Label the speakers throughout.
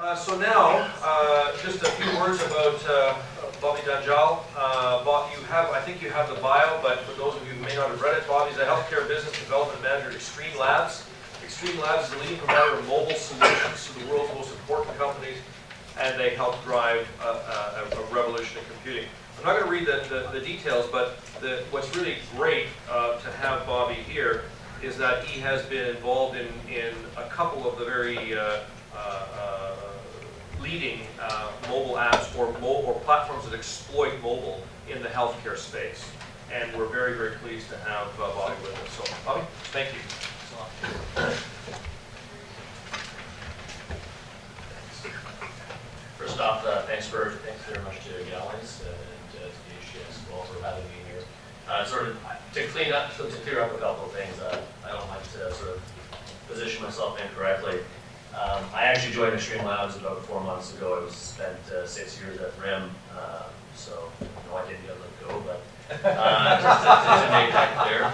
Speaker 1: So now, just a few words about Bobby Dhanjal. Bob, I think you have the bio, but for those of you who may not have read it, Bobby's a healthcare business development manager at Xtreme Labs. Xtreme Labs is a leading provider of mobile solutions to the world's most important companies, and they help drive a revolution in computing. I'm not going to read the details, but what's really great to have Bobby here is that he has been involved in a couple of the very leading mobile apps or platforms that exploit mobile in the healthcare space. And we're very, very pleased to have Bobby with us. So, Bobby, thank you.
Speaker 2: First off, thanks very much to Gallons and to the HGS as well for having me here. Sort of to clear up a couple of things. I don't like to sort of position myself incorrectly. I actually joined Xtreme Labs about 4 months ago. I spent 6 years at RIM, so no, I didn't get let go, but just to make that clear.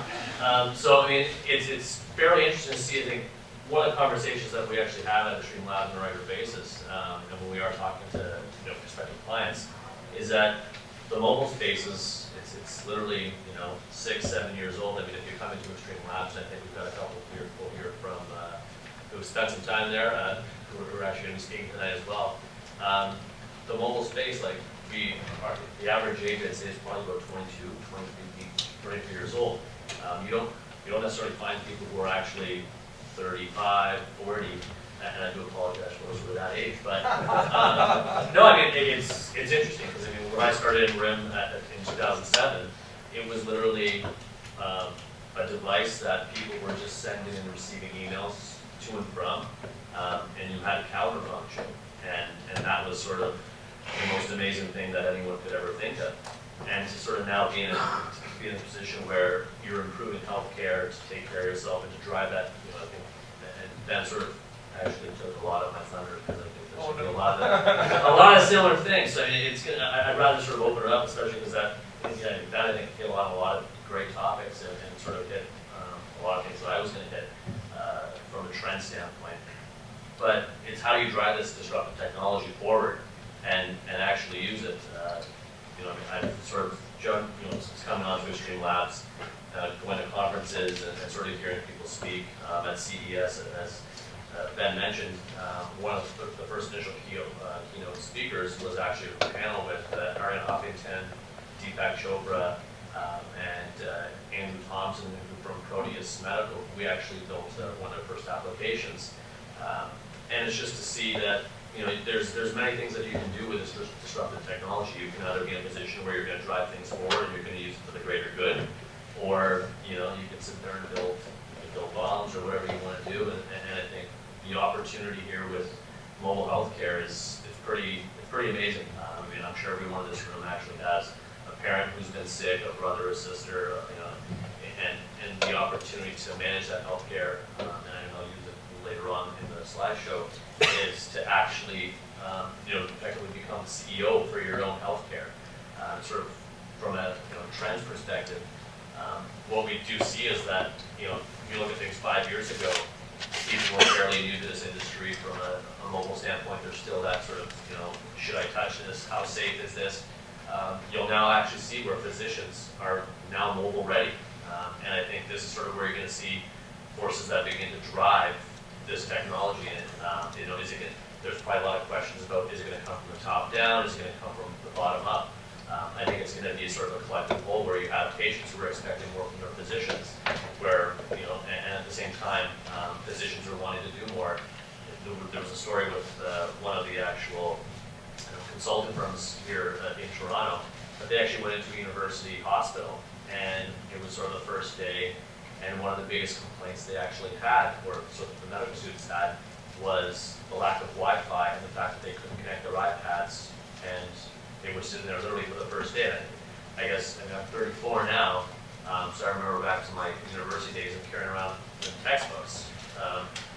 Speaker 2: So I mean, it's fairly interesting to see. I think one of the conversations that we actually have at Xtreme Labs on a regular basis, and when we are talking to prospective clients, is that the mobile space is it's literally 6, 7 years old. I mean, if you're coming to Xtreme Labs, I think we've got a couple of people here from who spent some time there, who are actually going to be speaking tonight as well. The mobile space, like the average age is probably about 22, 23 years old. You don't necessarily find people who are actually 35, 40, and I do apologize for those who are that age, but no, I mean it's interesting because I mean when I started in RIM in 2007, it was literally a device that people were just sending and receiving emails to and from, and you had a counter function, and that was sort of the most amazing thing that anyone could ever think of. And to sort of now be in a position where you're improving healthcare to take care of yourself and to drive that, I think, and Ben sort of actually took a lot of my thunder because I think there should be a lot of similar things. So I mean, I'd rather sort of open it up, especially because that I think hit a lot of great topics and sort of hit a lot of things that I was going to hit from a trend standpoint. But it's how you drive this disruptive technology forward and actually use it. I mean, I've sort of since coming on to Xtreme Labs, going to conferences and sort of hearing people speak at CES, and as Ben mentioned, one of the first initial keynote speakers was actually a panel with Ariane Huffington, Deepak Chopra, and Andrew Thompson from Proteus Medical. We actually built one of their first applications, and it's just to see that there's many things that you can do with this disruptive technology. You can either be in a position where you're going to drive things forward and you're going to use it for the greater good, or you can sit there and build bombs or whatever you want to do. And I think the opportunity here with mobile healthcare it's pretty amazing. I mean, I'm sure everyone in this room actually has a parent who's been sick, a brother or sister, and the opportunity to manage that healthcare. And I know I'll use it later on in the slideshow, is to actually effectively become the CEO for your own healthcare. Sort of from a trends perspective, what we do see is that if you look at things 5 years ago, people were fairly new to this industry from a mobile standpoint. There's still that sort of should I touch this? How safe is this? You'll now actually see where physicians are now mobile ready, and I think this is sort of where you're going to see forces that begin to drive this technology. And there's probably a lot of questions about, is it going to come from the top down? Is it going to come from the bottom up? I think it's going to be sort of a collective whole where you have patients who are expecting more from their physicians, where and at the same time, physicians are wanting to do more. There was a story with one of the actual consulting firms here in Toronto, but they actually went into a university hospital, and it was sort of the first day. And one of the biggest complaints they actually had, or sort of the medical students had, was the lack of Wi-Fi and the fact that they couldn't connect their iPads, and they were sitting there literally for the first day. And I guess I'm 34 now, so I remember back to my university days of carrying around textbooks.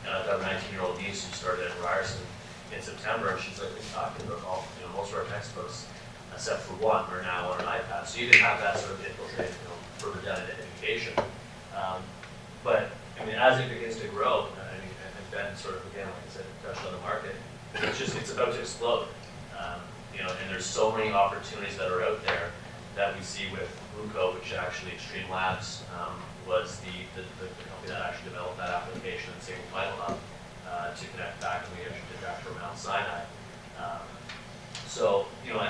Speaker 2: And I've got a 19-year-old niece who started at Ryerson in September, and she's like, "We're talking about most of our textbooks, except for one, are now on an iPad." So you can have that sort of infiltrate, further down into education. But I mean, as it begins to grow, I mean, and Ben sort of again, like I said, touched on the market. it's about to explode. You know, and there's so many opportunities that are out there that we see with Bluecoat, which actually Xtreme Labs was the company that actually developed that application and Single Final Hub to connect back, and we actually did that for Mount Sinai. So, you know,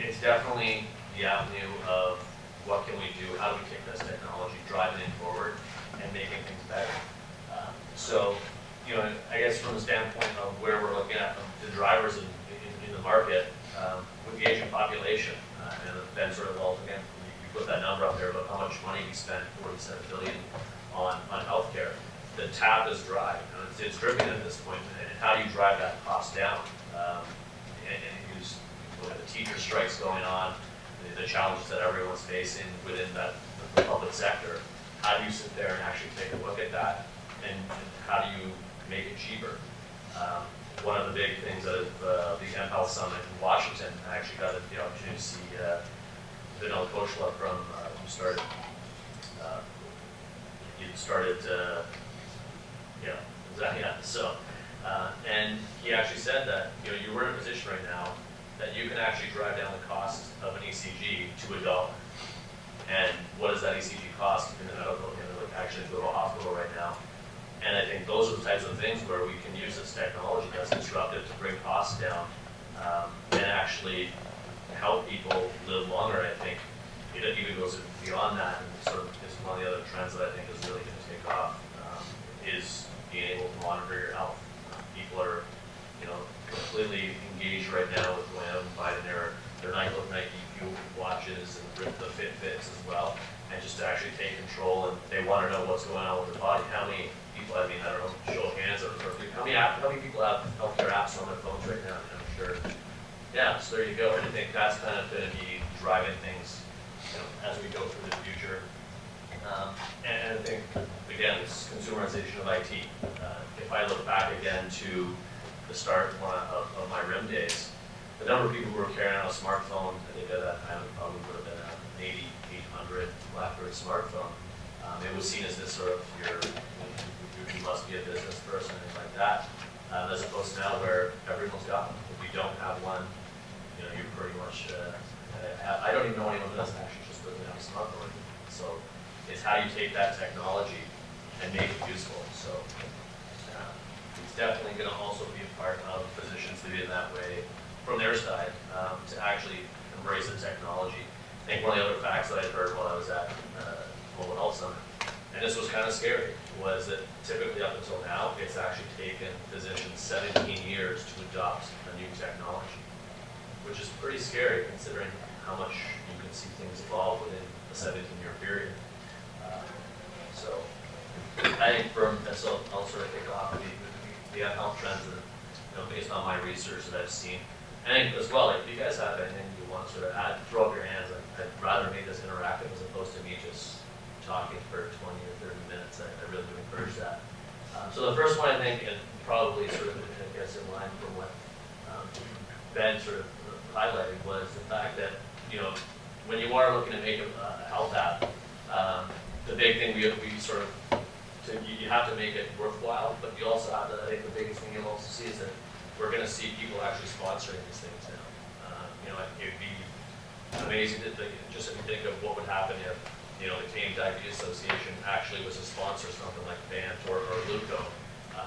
Speaker 2: it's definitely the avenue of what can we do, how do we take this technology, driving it forward, and making things better. So, you know, I guess from the standpoint of where we're looking at the drivers in the market, with the aging population, and then sort of, well, again, we put that number up there about how much money we spent, $47 billion on healthcare. The tap is dry, and it's dripping at this point, and how do you drive that cost down? And use the teacher strikes going on, the challenges that everyone's facing within the public sector. How do you sit there and actually take a look at that, and how do you make it cheaper? One of the big things of the MHealth Summit in Washington, I actually got the opportunity to see Dhanjal who started, and he actually said that, you know, you were in a position right now that you can actually drive down the cost of an ECG to $1. And what does that ECG cost in the medical, actually go to a hospital right now? And I think those are the types of things where we can use this technology that's disruptive to bring costs down, and actually help people live longer. I think it even goes beyond that, and sort of is one of the other trends that I think is really going to take off, is being able to monitor your health. People are, you know, completely engaged right now with going out and buying their Nike watches and the Fitbits as well, and just to actually take control, and they want to know what's going on with their body. How many people, I mean, I don't know, show of hands, or how many people have healthcare apps on their phones right now? I'm sure. Yeah, so there you go. And I think that's kind of going to be driving things, you know, as we go through the future. And I think, again, this consumerization of IT. If I look back again to the start of my RIM days, the number of people who were carrying out a smartphone, I think at that time it probably would have been an 800 BlackBerry smartphone. It was seen as this sort of, you must be a business person, and things like that, as opposed to now where everyone's got one. If you don't have one, you know, you're pretty much, I don't even know anyone who doesn't actually just doesn't have a smartphone. So it's how you take that technology and make it useful. So it's definitely going to also be a part of physicians to be in that way from their side, to actually embrace the technology. I think one of the other facts that I heard while I was at Global Health Summit, and this was kind of scary, was that typically up until now, it's actually taken physicians 17 years to adopt a new technology, which is pretty scary considering how much you can see things evolve within a 17-year period. So I think so I'll sort of kick off the health trends that, you know, based on my research that I've seen. I think as well, like, if you guys have anything you want to sort of add, throw up your hands. I'd rather make this interactive as opposed to me just talking for 20 or 30 minutes. I really do encourage that. So the first one, I think, and probably sort of, I guess, in line from what Ben sort of highlighted, was the fact that, you know, when you are looking to make a health app, the big thing we sort of, you have to make it worthwhile, but you also have to, I think the biggest thing you'll also see is that we're going to see people actually sponsoring these things now. You know, it would be amazing to think, just if you think of what would happen if, you know, the Canadian Diabetes Association actually was to sponsor something like BANT or Luco.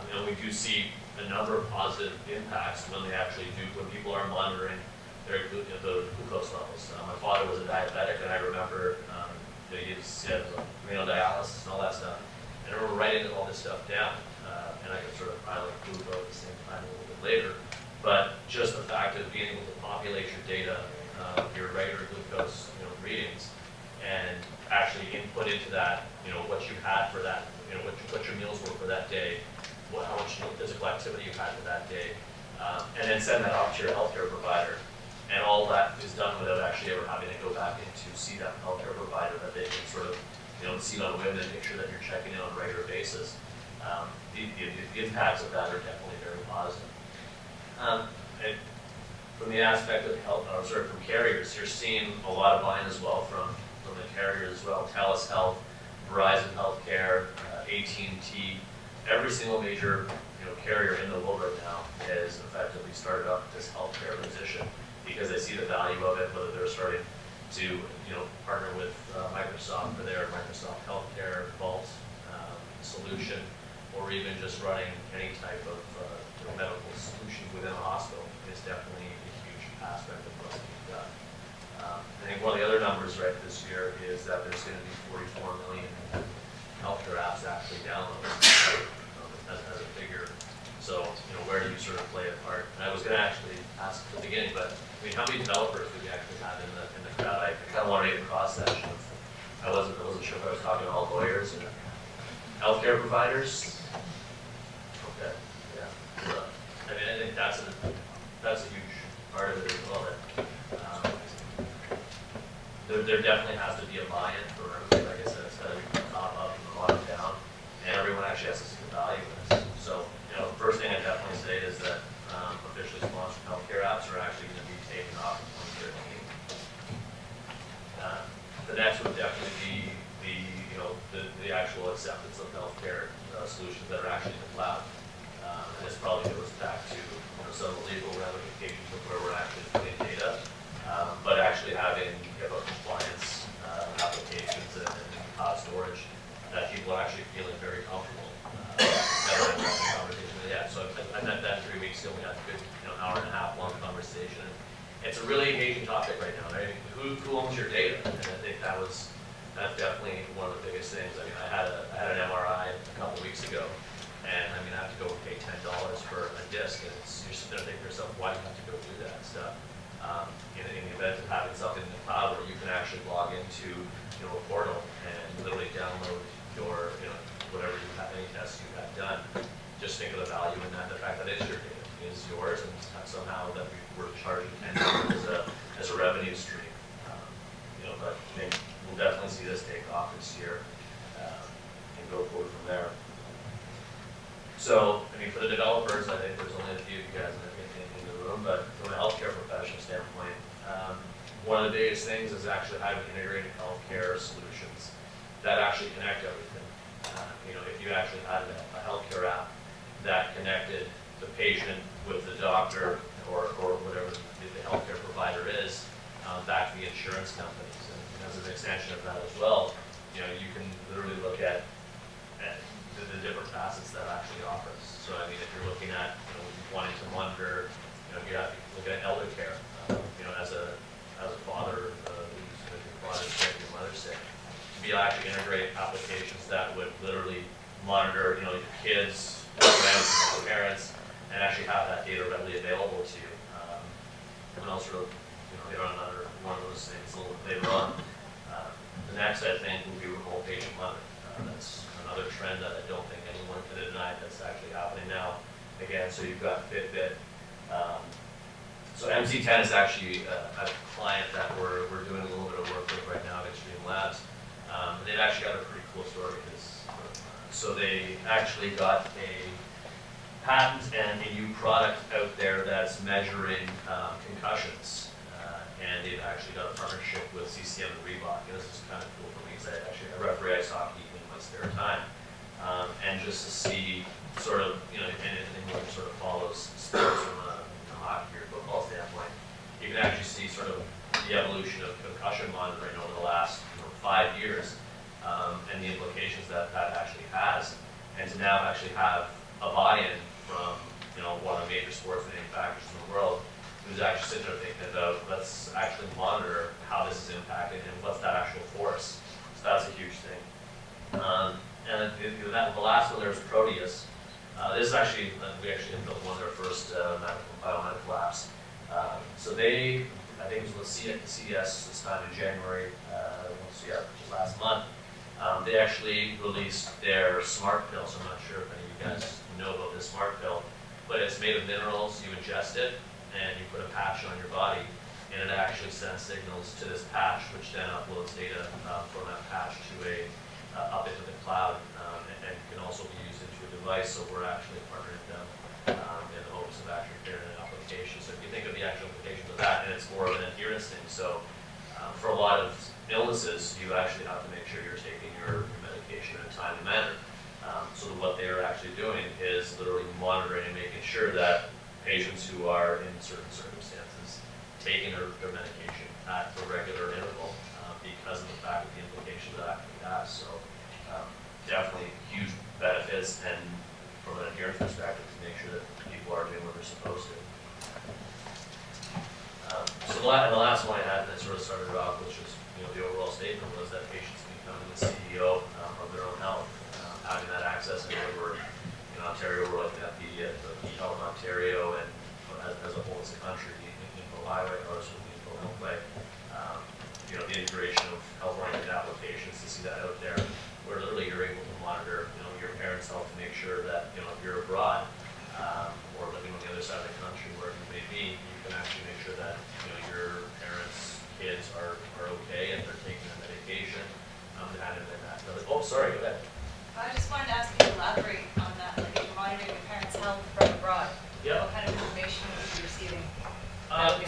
Speaker 2: You know, we do see a number of positive impacts when they actually do, when people are monitoring their the glucose levels. My father was a diabetic, and I remember he had renal dialysis and all that stuff. And I remember writing all this stuff down, and I could sort of highlight Gluco at the same time a little bit later. But just the fact of being able to populate your data, your regular glucose, you know, readings, and actually input into that, you know, what you had for that, you know, what your meals were for that day, how much, you know, physical activity you had for that day, and then send that off to your healthcare provider. And all that is done without actually ever having to go back in to see that healthcare provider that they can sort of, you know, see on a whim and make sure that you're checking in on a regular basis. The impacts of that are definitely very positive. And from the aspect of health, from carriers, you're seeing a lot of buying as well from the carriers as well. TELUS Health, Verizon Healthcare, AT&T, every single major carrier in the world right now has effectively started up this healthcare position because they see the value of it, whether they're starting to partner with Microsoft for their Microsoft Healthcare Vault solution, or even just running any type of medical solution within a hospital is definitely a huge aspect of what's being done. I think one of the other numbers right this year is that there's going to be 44 million healthcare apps actually downloaded as a figure. So, where do you sort of play a part? And I was going to actually ask at the beginning, but I mean, how many developers do we actually have in the crowd? I kind of want to get a cross section. I wasn't sure if I was talking to all lawyers and healthcare providers. Okay, yeah. So, I mean, I think that's a huge part of it as well. That there definitely has to be a buy-in for everybody. Like I said, it's got to be from the top up and the bottom down, and everyone actually has to see the value in this. So, first thing I'd definitely say is that officially sponsored healthcare apps are actually going to be taken off in 2013. The next would definitely be the actual acceptance of healthcare solutions that are actually in the cloud. And this probably goes back to some of the legal ramifications of where we're actually putting data, but actually having compliance applications and cloud storage that people are actually feeling very comfortable. Never had a conversation with yet. So I met that 3 weeks ago. We had a good hour and a half long conversation. It's a really engaging topic right now. Right? Who owns your data? And I think that's definitely one of the biggest things. I mean, I had an MRI a couple of weeks ago, and I mean, I have to go and pay $10 for a disc, and you're sitting there thinking to yourself, why do you have to go do that stuff? In the event of having something in the cloud where you can actually log into a portal and literally download your whatever you have, any tests you have done, just think of the value in that, the fact that it's your data, is yours, and somehow that we're charging $10 as a revenue stream. But I think we'll definitely see this take off this year and go forward from there. So, I mean, for the developers, I think there's only a few of you guys in the room, but from a healthcare professional standpoint, one of the biggest things is actually having integrated healthcare solutions that actually connect everything. If you actually had a healthcare app that connected the patient with the doctor or whatever the healthcare provider is, back to the insurance companies. And as an extension of that as well, you can literally look at the different facets that actually offers. So I mean, if you're looking at wanting to monitor, you have to look at elder care. As a father who's your father's sick, your mother's sick, to be able to actually integrate applications that would literally monitor your kids, your parents, and actually have that data readily available to you. And also, hit on another one of those things a little bit later on. The next, I think, will be remote patient monitoring. That's another trend that I don't think anyone can deny that's actually happening now. Again, so you've got Fitbit. So MC10 is actually a client that we're doing a little bit of work with right now at Xtreme Labs. They've actually got a pretty cool story. So they actually got a patent and a new product out there that's measuring concussions. And they've actually got a partnership with CCM and Reebok. This is kind of cool for me because I referee ice hockey in my spare time. And just to see sort of, anything that sort of follows sports from a hockey or football standpoint, you can actually see sort of the evolution of concussion monitoring over the last 5 years and the implications that actually has. And to now actually have a buy-in from one of the major sports manufacturers in the world who's actually sitting there thinking about, let's actually monitor how this is impacting and what's that actual force. So that's a huge thing. And the last one there is Proteus. This is actually, we actually built one of their first biomedical apps. So they, I think it was with CES this time in January, which is last month. They actually released their smart pill. So I'm not sure if any of you guys know about this smart pill, but it's made of minerals. You ingest it, and you put a patch on your body, and it actually sends signals to this patch, which then uploads data from that patch to up into the cloud, and can also be used into a device. So we're actually partnering with them in the hopes of actually creating an application. So if you think of the actual implications of that, and it's more of an adherence thing. So for a lot of illnesses, you actually have to make sure you're taking your medication in a timely manner. So what they are actually doing is literally monitoring and making sure that patients who are in certain circumstances taking their medication at a regular interval because of the fact of the implications that actually has. So definitely huge benefits, and from an adherence perspective, to make sure that people are doing what they're supposed to. So the last one I had that sort of started off, which was the overall statement, was that patients becoming the CEO of their own health, having that access. And we're in Ontario, we're looking at the health in Ontario and as a whole as a country, Info Highway, or certainly Info Healthway. The integration of health-oriented applications to see that out there, where literally you're able to monitor, your parents' health to make sure that, if you're abroad or living on the other side of the country, wherever you may be, you can actually make sure that, your parents' kids are okay and they're taking their medication. Oh, sorry, go ahead.
Speaker 3: I just wanted to ask you to elaborate on that, like if you're monitoring your parents' health from abroad.
Speaker 2: Yeah.
Speaker 3: What kind of information would you be receiving?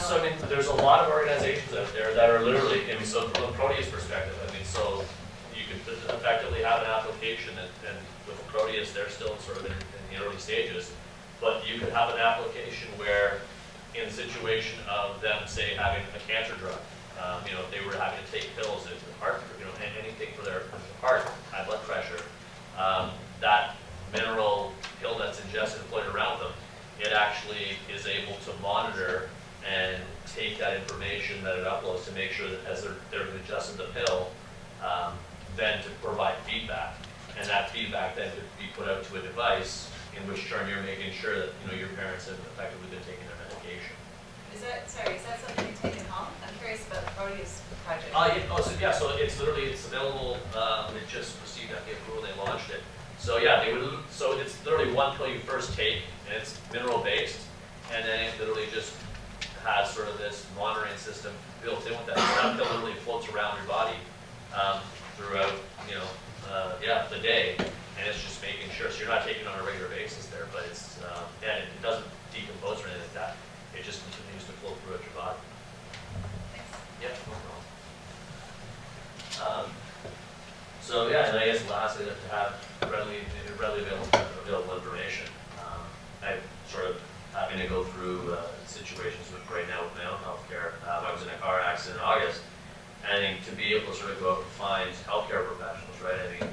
Speaker 2: So there's a lot of organizations out there that are literally, so from a Proteus perspective, so you could effectively have an application, and with Proteus, they're still sort of in the early stages, but you could have an application where, in the situation of them, say, having a cancer drug, if they were having to take pills, heart, anything for their heart, high blood pressure, that mineral pill that's ingested and floating around them, it actually is able to monitor and take that information that it uploads to make sure that as they're adjusting the pill, then to provide feedback. And that feedback then could be put out to a device, in which turn you're making sure that your parents have effectively been taking their medication.
Speaker 3: Is that something you're taking home? I'm curious about the Proteus project.
Speaker 2: So it's literally, it's available, it just received that approval, they launched it. So yeah, so it's literally one pill you first take, and it's mineral based, and then it literally just has sort of this monitoring system built in with that. That pill literally floats around your body throughout, the day, and it's just making sure, so you're not taking it on a regular basis there, but it's, it doesn't decompose or anything like that. It just continues to flow throughout your body.
Speaker 3: Thanks.
Speaker 2: Yep, no problem. So yeah, and I guess lastly, to have readily available information. I'm sort of having to go through situations right now with my own healthcare. I was in a car accident in August, and I think to be able to sort of go out and find healthcare professionals, right? I mean,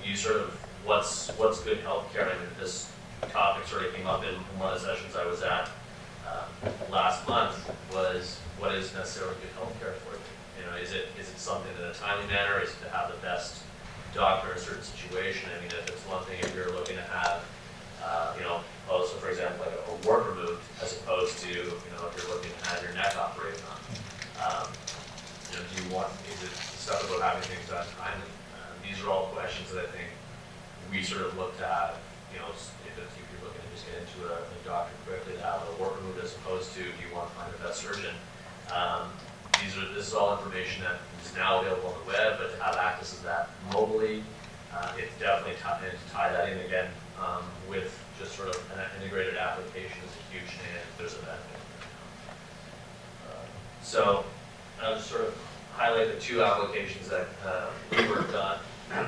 Speaker 2: you sort of, what's good healthcare? I mean, this topic sort of came up in one of the sessions I was at last month, was what is necessarily good healthcare for you? Is it something in a timely manner? Is it to have the best doctor in a certain situation? I mean, if it's one thing, if you're looking to have, so for example, like a wart removed, as opposed to, if you're looking to have your neck operated on. Is it stuff about having things done timely? These are all questions that I think we sort of look to have, if you're looking to just get into a doctor quickly, to have a wart removed, as opposed to, do you want to find the best surgeon? This is all information that is now available on the web, but to have access to that mobily, it's definitely to tie that in again with just sort of an integrated application is a huge thing, and there's a benefit. So I'll just sort of highlight the two applications that we worked on.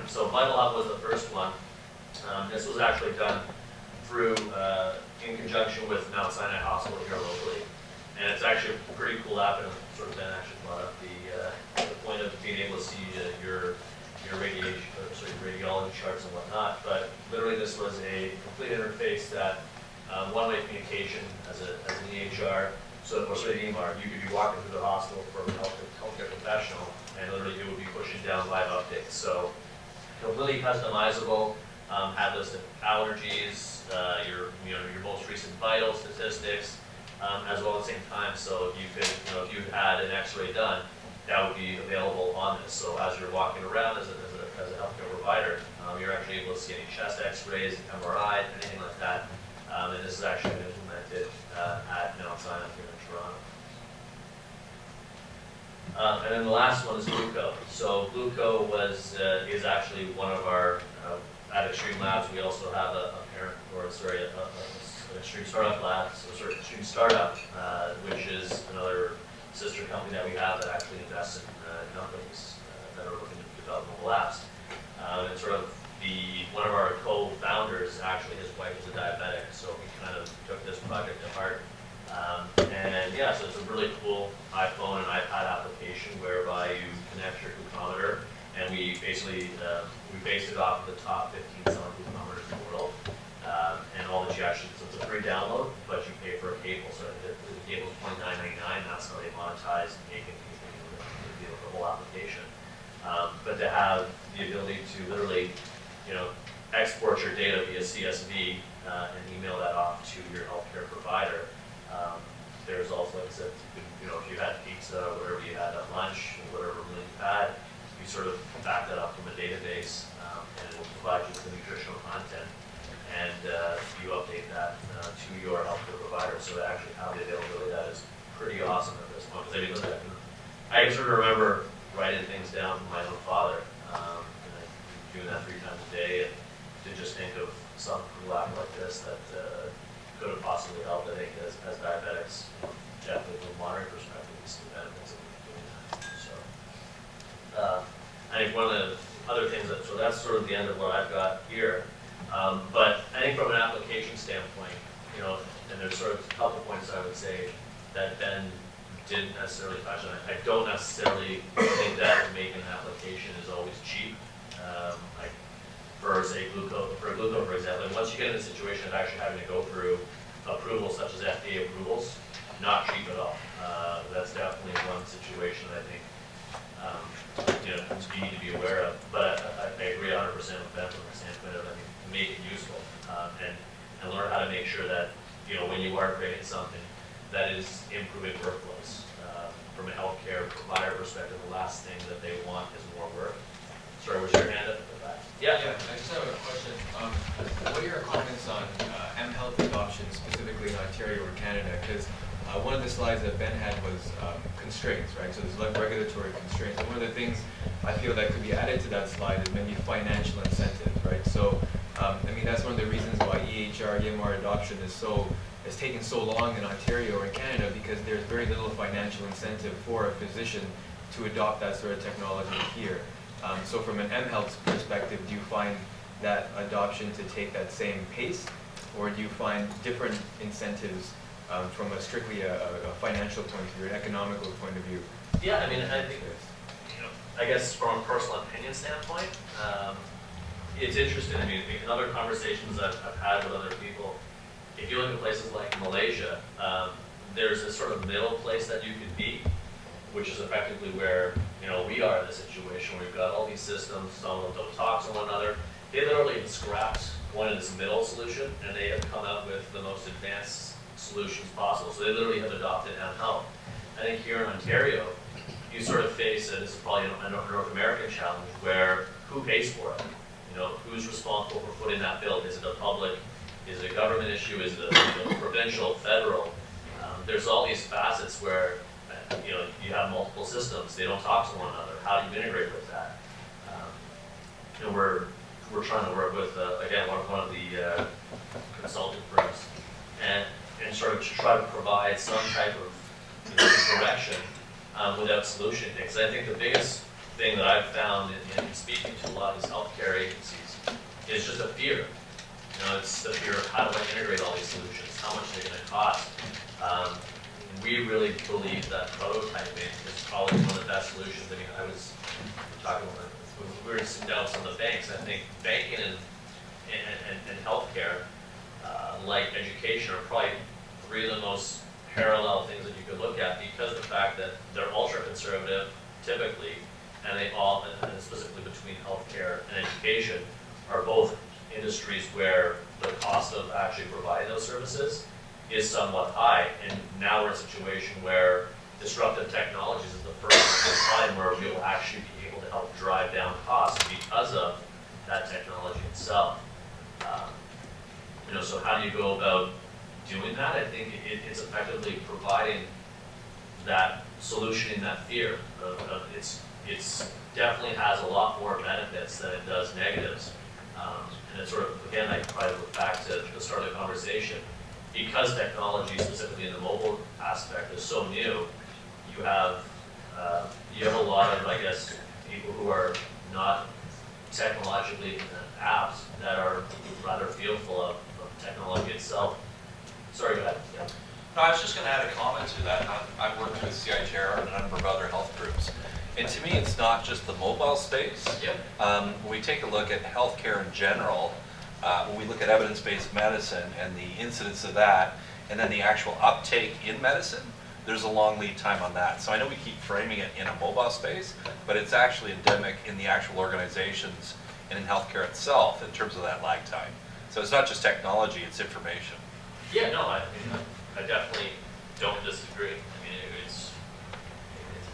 Speaker 2: So Vital Hub was the first one. This was actually done through, in conjunction with Mount Sinai Hospital here locally. And it's actually a pretty cool app, and sort of Ben actually brought up the point of being able to see your radiology charts and whatnot. But literally, this was a complete interface that one-way communication as an EHR. So, EMR, you could be walking through the hospital for a healthcare professional, and literally it would be pushing down live updates. So, completely customizable. Had list of allergies, your most recent vital statistics. As well at the same time, so you could, if you had an X-ray done, that would be available on this. So as you're walking around as a healthcare provider, you're actually able to see any chest X-rays, MRI, anything like that. And this is actually been implemented at Mount Sinai here in Toronto. And then the last one is Blueco. So Blueco is actually one of our at Xtreme Labs. We also have an Xtreme Startup Lab, Xtreme Startup, which is another sister company that we have that actually invests in companies that are looking to develop mobile apps. And sort of basically, we based it off of the top 15 selling glucometers in the world. And all that you actually, so it's a free download, but you pay for a cable. So the cable's $29.99, that's how they monetize making the whole application. But to have the ability to literally, export your data via CSV and email that off to your healthcare provider. There's also, like I said, if you had pizza, whatever you had at lunch, whatever meal you had, you sort of back that up from a database, and it will provide you with the nutritional content, and you update that to your healthcare provider. So to actually have the availability, that is pretty awesome at this point. Because I can sort of remember writing things down from my own father, and doing that 3 times a day, and to just think of some cool app like this that could have possibly helped. I think as diabetics, definitely from a monitoring perspective, we see the benefits of doing that. So I think one of the other things so that's sort of the end of what I've got here. But I think from an application standpoint, and there's sort of a couple points I would say that Ben didn't necessarily touch on. I don't necessarily think that making an application is always cheap. For glucose, for example, and once you get in a situation of actually having to go through approvals such as FDA approvals, not cheap at all. That's definitely one situation that I think you need to be aware of. But I agree 100% with Ben from the standpoint of make it useful and learn how to make sure that when you are creating something that is improving workflows. From a healthcare provider perspective, the last thing that they want is more work. Sorry, was your hand up at the back? Yeah.
Speaker 4: Yeah, I just have a question. What are your comments on mHealth adoption, specifically in Ontario or Canada? Because one of the slides that Ben had was constraints, right? So there's like regulatory constraints. And one of the things I feel that could be added to that slide is maybe financial incentives, right? So, that's one of the reasons why EMR adoption is taking so long in Ontario or in Canada, because there's very little financial incentive for a physician to adopt that sort of technology here. So from an mHealth perspective, do you find that adoption to take that same pace, or do you find different incentives from a strictly a financial point of view, an economical point of view?
Speaker 2: Yeah, I think, I guess from a personal opinion standpoint, it's interesting. In other conversations I've had with other people, if you look at places like Malaysia, there's a sort of middle place that you could be, which is effectively where we are in this situation. We've got all these systems, some of them don't talk to one another. They literally have scrapped one of this middle solution, and they have come out with the most advanced solutions possible. So they literally have adopted mHealth. I think here in Ontario, you sort of face, and this is probably a North American challenge, where who pays for it? Who's responsible for putting that bill? Is it the public? Is it a government issue? Is it a provincial, federal? There's all these facets where you have multiple systems. They don't talk to one another. How do you integrate with that? We're trying to work with again one of the consulting firms and sort of try to provide some type of direction without solution things. I think the biggest thing that I've found in speaking to a lot of these healthcare agencies is just a fear. It's the fear of how do I integrate all these solutions? How much they're going to cost? We really believe that prototyping is probably one of the best solutions. I was talking about, we were sitting down with some of the banks. I think banking and healthcare, like education, are probably 3 of the most parallel things that you could look at, because of the fact that they're ultra conservative typically, and they all, and specifically between healthcare and education, are both industries where the cost of actually providing those services is somewhat high. And now we're in a situation where disruptive technologies is the first time where we will actually be able to help drive down costs because of that technology itself. So how do you go about doing that? I think it's effectively providing that solution in that fear. It's definitely has a lot more benefits than it does negatives. And it's sort of, again, I probably look back to the start of the conversation. Because technology, specifically in the mobile aspect, is so new, you have a lot of, I guess, people who are not technologically apt, that are rather fearful of technology itself. Sorry, go ahead. Yeah.
Speaker 5: No, I was just going to add a comment to that. I've worked with CITR and a number of other health groups, And to me, it's not just the mobile space.
Speaker 2: Yep.
Speaker 5: When we take a look at healthcare in general, when we look at evidence-based medicine and the incidence of that, and then the actual uptake in medicine, there's a long lead time on that. So I know we keep framing it in a mobile space, but it's actually endemic in the actual organizations and in healthcare itself in terms of that lag time. So it's not just technology, it's information.
Speaker 2: Yeah, no, I mean, I definitely don't disagree. I mean, it's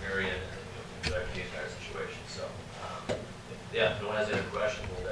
Speaker 2: very in the entire situation. So, yeah, if no one has any other questions, we'll